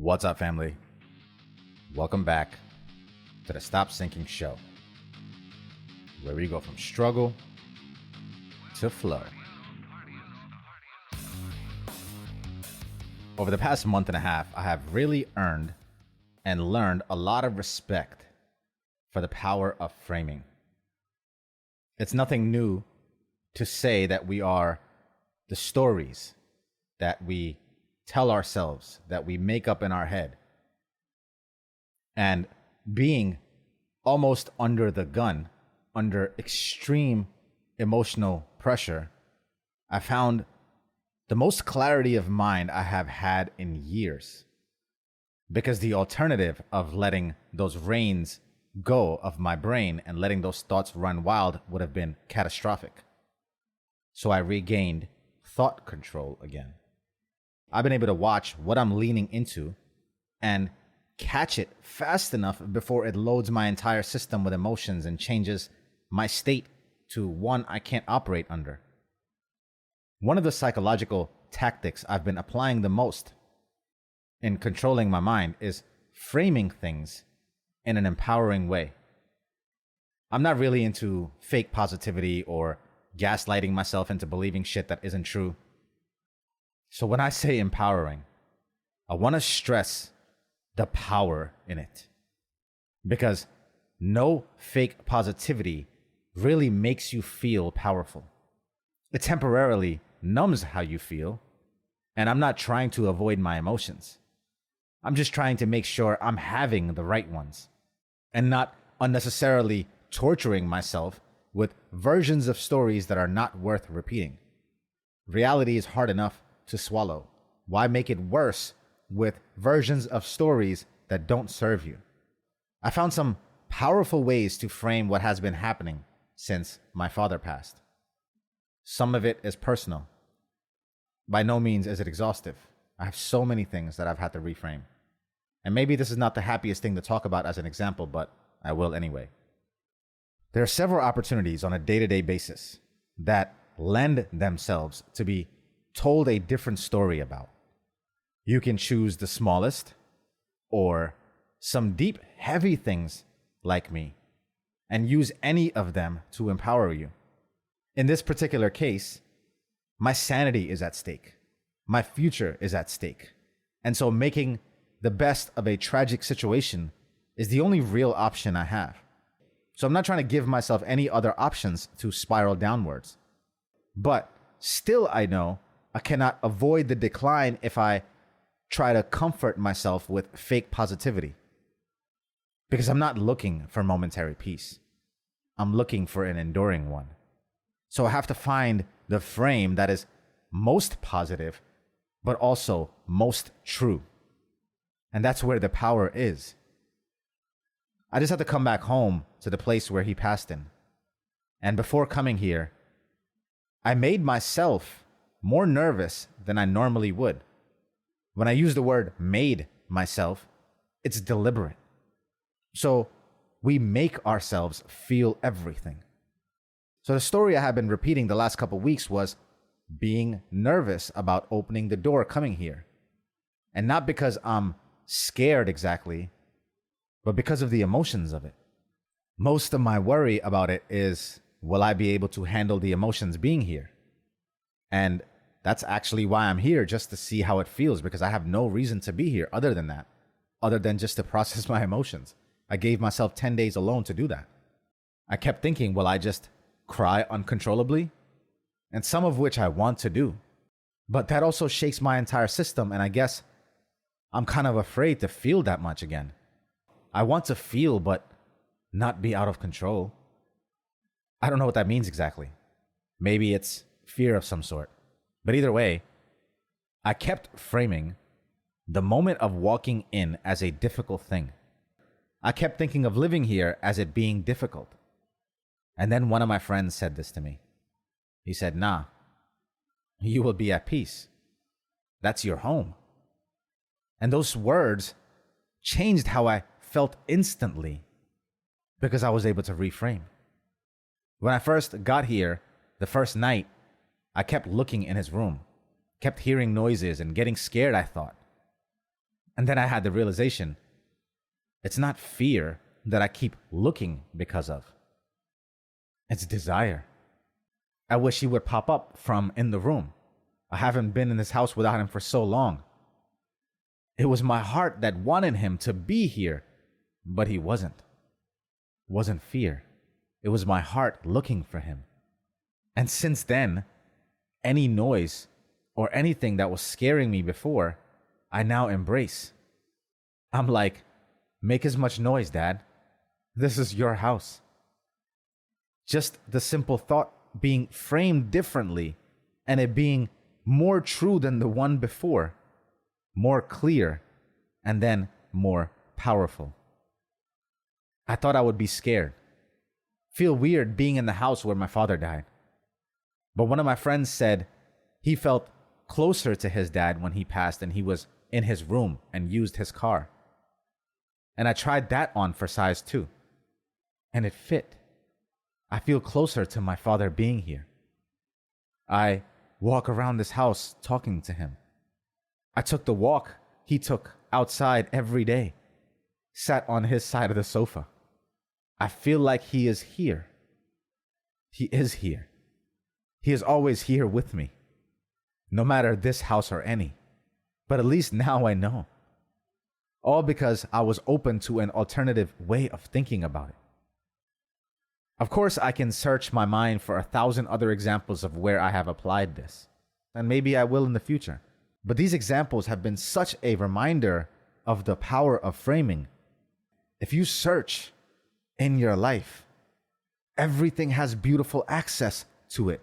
What's up, family? Welcome back to the Stop Sinking Show, where we go from struggle to flow. Over the past month and a half, I have really earned and learned a lot of respect for the power of framing. It's nothing new to say that we are the stories that we tell ourselves, that we make up in our head. And being almost under the gun, under extreme emotional pressure, I found the most clarity of mind I have had in years. Because the alternative of letting those reins go of my brain and letting those thoughts run wild would have been catastrophic. So I regained thought control again. I've been able to watch what I'm leaning into and catch it fast enough before it loads my entire system with emotions and changes my state to one I can't operate under. One of the psychological tactics I've been applying the most in controlling my mind is framing things in an empowering way. I'm not really into fake positivity or gaslighting myself into believing shit that isn't true. So when I say empowering, I want to stress the power in it. Because no fake positivity really makes you feel powerful. It temporarily numbs how you feel, and I'm not trying to avoid my emotions. I'm just trying to make sure I'm having the right ones and not unnecessarily torturing myself with versions of stories that are not worth repeating. Reality is hard enough to swallow. Why make it worse with versions of stories that don't serve you? I found some powerful ways to frame what has been happening since my father passed. Some of it is personal. By no means is it exhaustive. I have so many things that I've had to reframe. And maybe this is not the happiest thing to talk about as an example, but I will anyway. There are several opportunities on a day-to-day basis that lend themselves to be told a different story about. You can choose the smallest or some deep, heavy things like me and use any of them to empower you. In this particular case, my sanity is at stake. My future is at stake. And so making the best of a tragic situation is the only real option I have. So I'm not trying to give myself any other options to spiral downwards. But still, I know I cannot avoid the decline if I try to comfort myself with fake positivity. Because I'm not looking for momentary peace. I'm looking for an enduring one. So I have to find the frame that is most positive, but also most true. And that's where the power is. I just had to come back home to the place where he passed in. And before coming here, I made myself more nervous than I normally would. When I use the word made myself, it's deliberate. So we make ourselves feel everything. So the story I have been repeating the last couple weeks was being nervous about opening the door coming here. And not because I'm scared exactly, but because of the emotions of it. Most of my worry about it is, will I be able to handle the emotions being here? And that's actually why I'm here, just to see how it feels, because I have no reason to be here other than that, other than just to process my emotions. I gave myself 10 days alone to do that. I kept thinking, will I just cry uncontrollably? And some of which I want to do. But that also shakes my entire system, and I guess I'm kind of afraid to feel that much again. I want to feel, but not be out of control. I don't know what that means exactly. Maybe it's fear of some sort. But either way, I kept framing the moment of walking in as a difficult thing. I kept thinking of living here as it being difficult. And then one of my friends said this to me. He said, "Nah, you will be at peace. That's your home." And those words changed how I felt instantly because I was able to reframe. When I first got here, the first night, I kept looking in his room, kept hearing noises and getting scared, I thought. And then I had the realization, it's not fear that I keep looking because of. It's desire. I wish he would pop up from in the room. I haven't been in this house without him for so long. It was my heart that wanted him to be here, but he wasn't. It wasn't fear. It was my heart looking for him. And since then, any noise or anything that was scaring me before, I now embrace. I'm like, make as much noise, Dad. This is your house. Just the simple thought being framed differently and it being more true than the one before, more clear, and then more powerful. I thought I would be scared, feel weird being in the house where my father died. But one of my friends said he felt closer to his dad when he passed and he was in his room and used his car. And I tried that on for size 2. And it fit. I feel closer to my father being here. I walk around this house talking to him. I took the walk he took outside every day, sat on his side of the sofa. I feel like he is here. He is here. He is always here with me, no matter this house or any. But at least now I know. All because I was open to an alternative way of thinking about it. Of course, I can search my mind for 1,000 other examples of where I have applied this, and maybe I will in the future. But these examples have been such a reminder of the power of framing. If you search in your life, everything has beautiful access to it.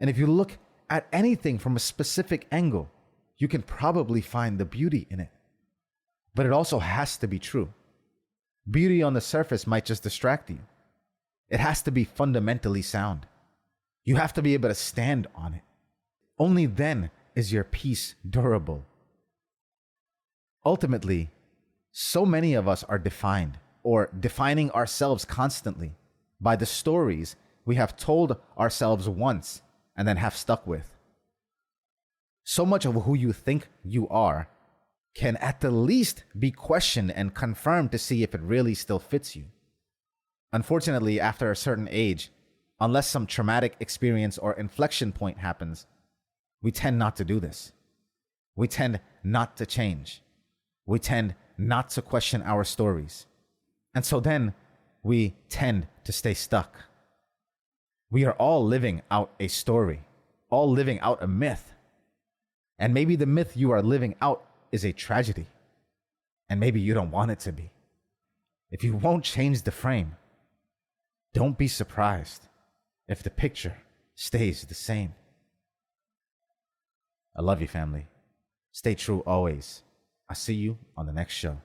And if you look at anything from a specific angle, you can probably find the beauty in it. But it also has to be true. Beauty on the surface might just distract you. It has to be fundamentally sound. You have to be able to stand on it. Only then is your peace durable. Ultimately, so many of us are defined or defining ourselves constantly by the stories we have told ourselves once and then have stuck with. So much of who you think you are can at the least be questioned and confirmed to see if it really still fits you. Unfortunately, after a certain age, unless some traumatic experience or inflection point happens, we tend not to do this. We tend not to change. We tend not to question our stories. And so then we tend to stay stuck. We are all living out a story, all living out a myth. And maybe the myth you are living out is a tragedy. And maybe you don't want it to be. If you won't change the frame, don't be surprised if the picture stays the same. I love you, family. Stay true always. I'll see you on the next show.